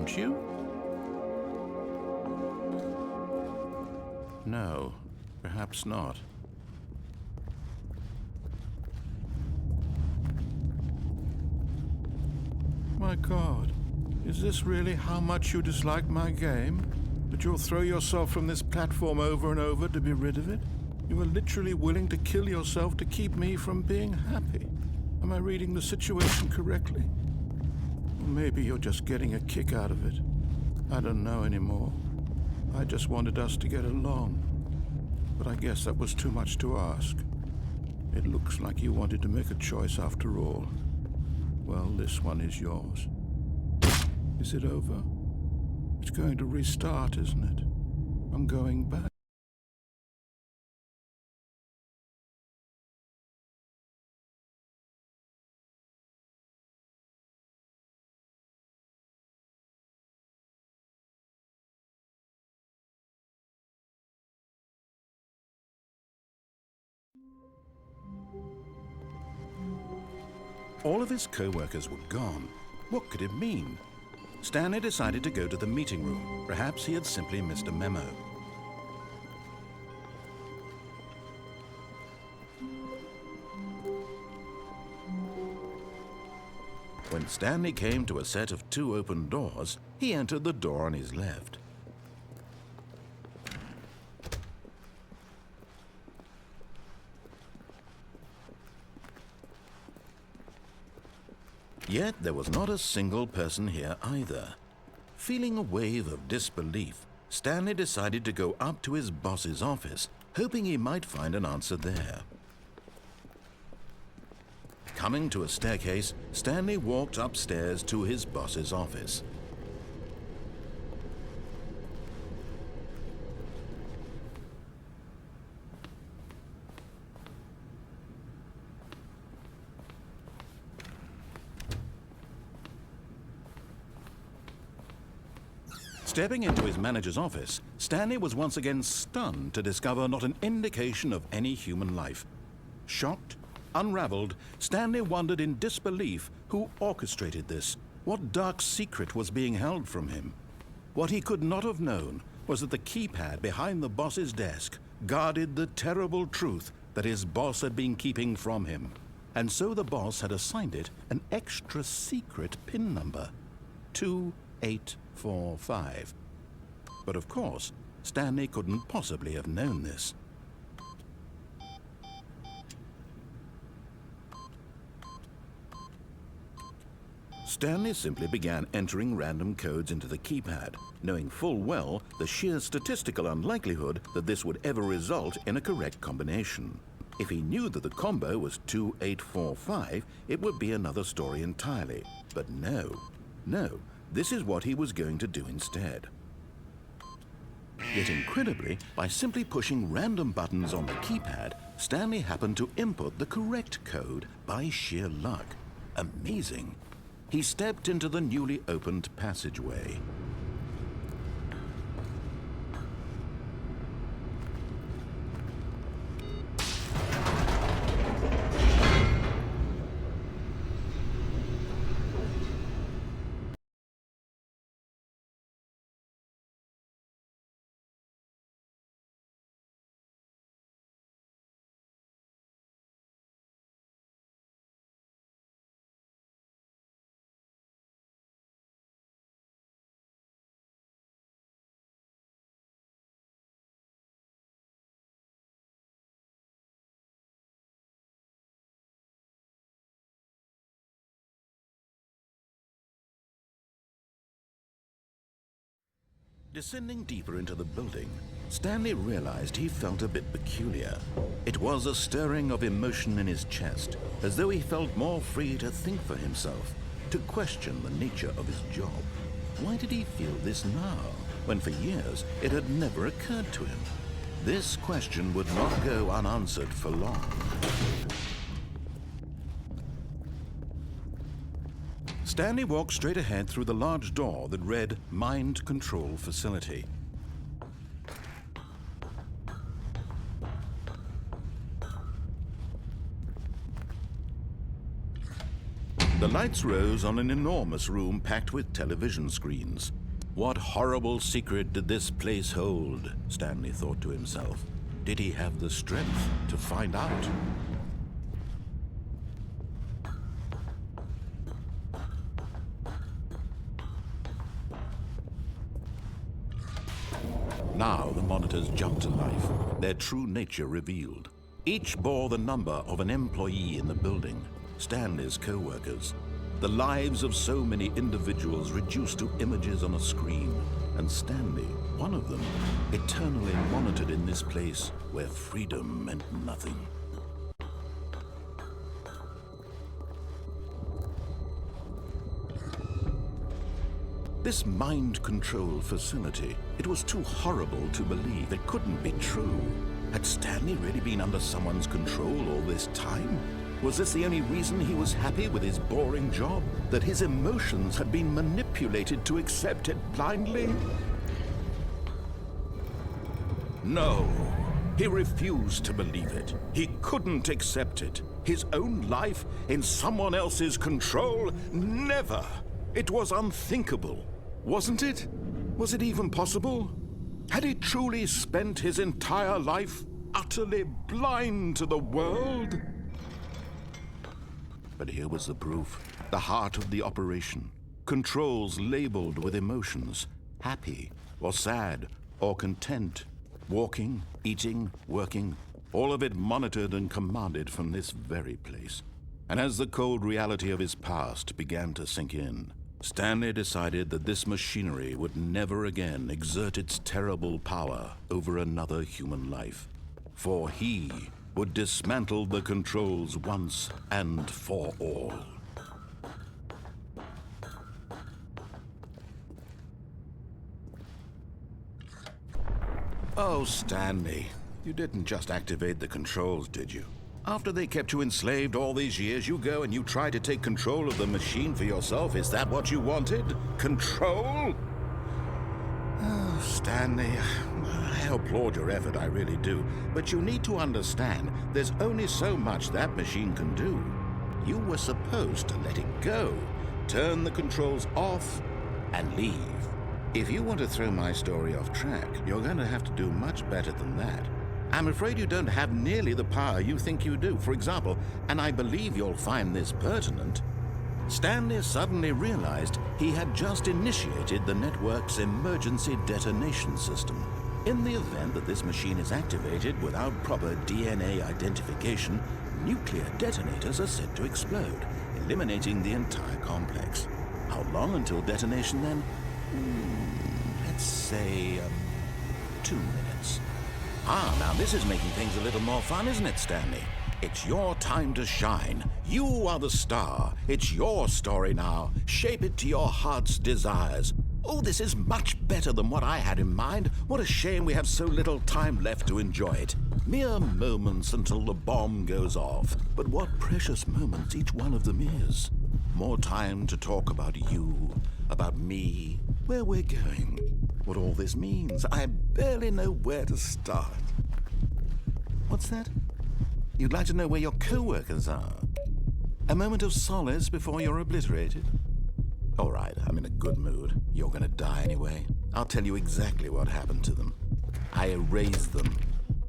aren't you? No, perhaps not. My God, is this really how much you dislike my game? That you'll throw yourself from this platform over and over to be rid of it? You are literally willing to kill yourself to keep me from being happy. Am I reading the situation correctly? Or maybe you're just getting a kick out of it. I don't know anymore. I just wanted us to get along. But I guess that was too much to ask. It looks like you wanted to make a choice after all. Well, this one is yours. Is it over? It's going to restart, isn't it? I'm going back. All of his co-workers were gone. What could it mean? Stanley decided to go to the meeting room. Perhaps he had simply missed a memo. When Stanley came to a set of 2 open doors, he entered the door on his left. Yet there was not a single person here either. Feeling a wave of disbelief, Stanley decided to go up to his boss's office, hoping he might find an answer there. Coming to a staircase, Stanley walked upstairs to his boss's office. Stepping into his manager's office, Stanley was once again stunned to discover not an indication of any human life. Shocked, unraveled, Stanley wondered in disbelief who orchestrated this. What dark secret was being held from him? What he could not have known was that the keypad behind the boss's desk guarded the terrible truth that his boss had been keeping from him. And so the boss had assigned it an extra secret PIN number, 2845. But of course, Stanley couldn't possibly have known this. Stanley simply began entering random codes into the keypad, knowing full well the sheer statistical unlikelihood that this would ever result in a correct combination. If he knew that the combo was 2845, it would be another story entirely. But no, this is what he was going to do instead. Yet incredibly, by simply pushing random buttons on the keypad, Stanley happened to input the correct code by sheer luck. Amazing. He stepped into the newly opened passageway. Descending deeper into the building, Stanley realized he felt a bit peculiar. It was a stirring of emotion in his chest, as though he felt more free to think for himself, to question the nature of his job. Why did he feel this now, when for years it had never occurred to him? This question would not go unanswered for long. Stanley walked straight ahead through the large door that read Mind Control Facility. The lights rose on an enormous room packed with television screens. What horrible secret did this place hold? Stanley thought to himself. Did he have the strength to find out? Now the monitors jumped to life, their true nature revealed. Each bore the number of an employee in the building, Stanley's co-workers. The lives of so many individuals reduced to images on a screen, and Stanley, one of them, eternally monitored in this place where freedom meant nothing. This mind control facility, it was too horrible to believe. It couldn't be true. Had Stanley really been under someone's control all this time? Was this the only reason he was happy with his boring job? That his emotions had been manipulated to accept it blindly? No, he refused to believe it. He couldn't accept it. His own life in someone else's control? Never! It was unthinkable. Wasn't it? Was it even possible? Had he truly spent his entire life utterly blind to the world? But here was the proof, the heart of the operation. Controls labeled with emotions, happy or sad or content. Walking, eating, working, all of it monitored and commanded from this very place. And as the cold reality of his past began to sink in, Stanley decided that this machinery would never again exert its terrible power over another human life. For he would dismantle the controls once and for all. Oh, Stanley, you didn't just activate the controls, did you? After they kept you enslaved all these years, you go and you try to take control of the machine for yourself. Is that what you wanted? Control? Oh, Stanley, I applaud your effort, I really do. But you need to understand, there's only so much that machine can do. You were supposed to let it go, turn the controls off, and leave. If you want to throw my story off track, you're going to have to do much better than that. I'm afraid you don't have nearly the power you think you do. For example, and I believe you'll find this pertinent, Stanley suddenly realized he had just initiated the network's emergency detonation system. In the event that this machine is activated without proper DNA identification, nuclear detonators are set to explode, eliminating the entire complex. How long until detonation then? Let's say 2 minutes. Now this is making things a little more fun, isn't it, Stanley? It's your time to shine. You are the star. It's your story now. Shape it to your heart's desires. Oh, this is much better than what I had in mind. What a shame we have so little time left to enjoy it. Mere moments until the bomb goes off. But what precious moments each one of them is. More time to talk about you, about me, where we're going, what all this means. I barely know where to start. What's that? You'd like to know where your co-workers are? A moment of solace before you're obliterated? All right, I'm in a good mood. You're gonna die anyway. I'll tell you exactly what happened to them. I erased them.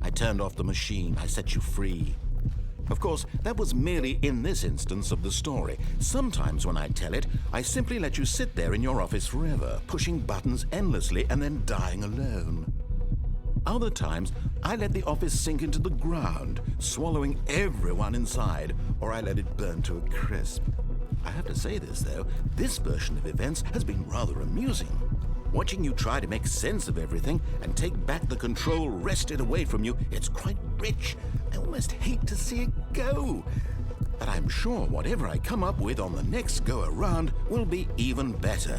I turned off the machine. I set you free. Of course, that was merely in this instance of the story. Sometimes when I tell it, I simply let you sit there in your office forever, pushing buttons endlessly and then dying alone. Other times, I let the office sink into the ground, swallowing everyone inside, or I let it burn to a crisp. I have to say this, though, this version of events has been rather amusing. Watching you try to make sense of everything and take back the control wrested away from you, it's quite rich. I almost hate to see it go. But I'm sure whatever I come up with on the next go-around will be even better.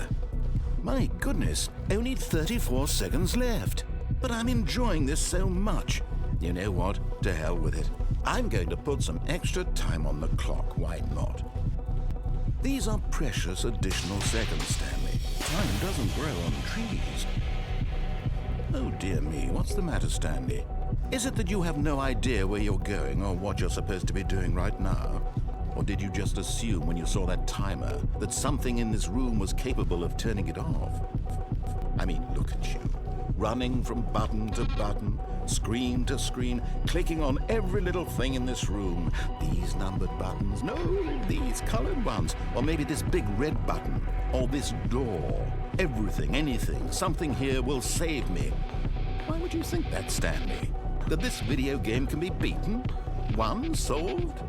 My goodness, only 34 seconds left. But I'm enjoying this so much. You know what? To hell with it. I'm going to put some extra time on the clock. Why not? These are precious additional seconds, Stanley. Time doesn't grow on trees. Oh dear me, what's the matter, Stanley? Is it that you have no idea where you're going or what you're supposed to be doing right now? Or did you just assume when you saw that timer that something in this room was capable of turning it off? I mean, look at you. Running from button to button, screen to screen, clicking on every little thing in this room. These numbered buttons, no, these colored ones. Or maybe this big red button, or this door. Everything, anything, something here will save me. Why would you think that, Stanley? That this video game can be beaten? Won? Solved?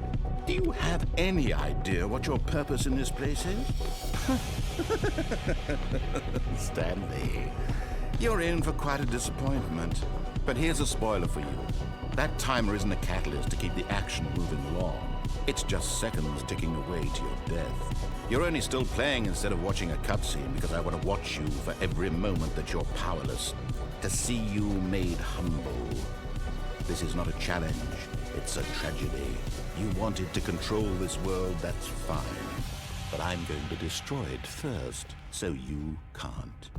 Do you have any idea what your purpose in this place is? Stanley, you're in for quite a disappointment. But here's a spoiler for you. That timer isn't a catalyst to keep the action moving along. It's just seconds ticking away to your death. You're only still playing instead of watching a cutscene because I want to watch you for every moment that you're powerless. To see you made humble. This is not a challenge. It's a tragedy. You wanted to control this world, that's fine. But I'm going to destroy it first, so you can't.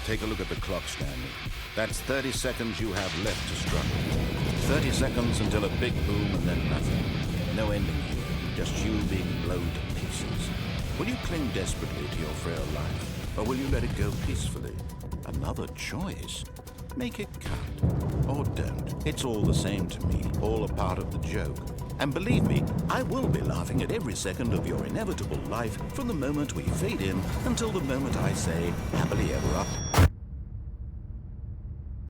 Take a look at the clock, Stanley. That's 30 seconds you have left to struggle. 30 seconds until a big boom and then nothing. No ending here, just you being blown to pieces. Will you cling desperately to your frail life, or will you let it go peacefully? Another choice. Make it count. Or don't. It's all the same to me, all a part of the joke. And believe me, I will be laughing at every second of your inevitable life from the moment we fade in until the moment I say, happily ever after.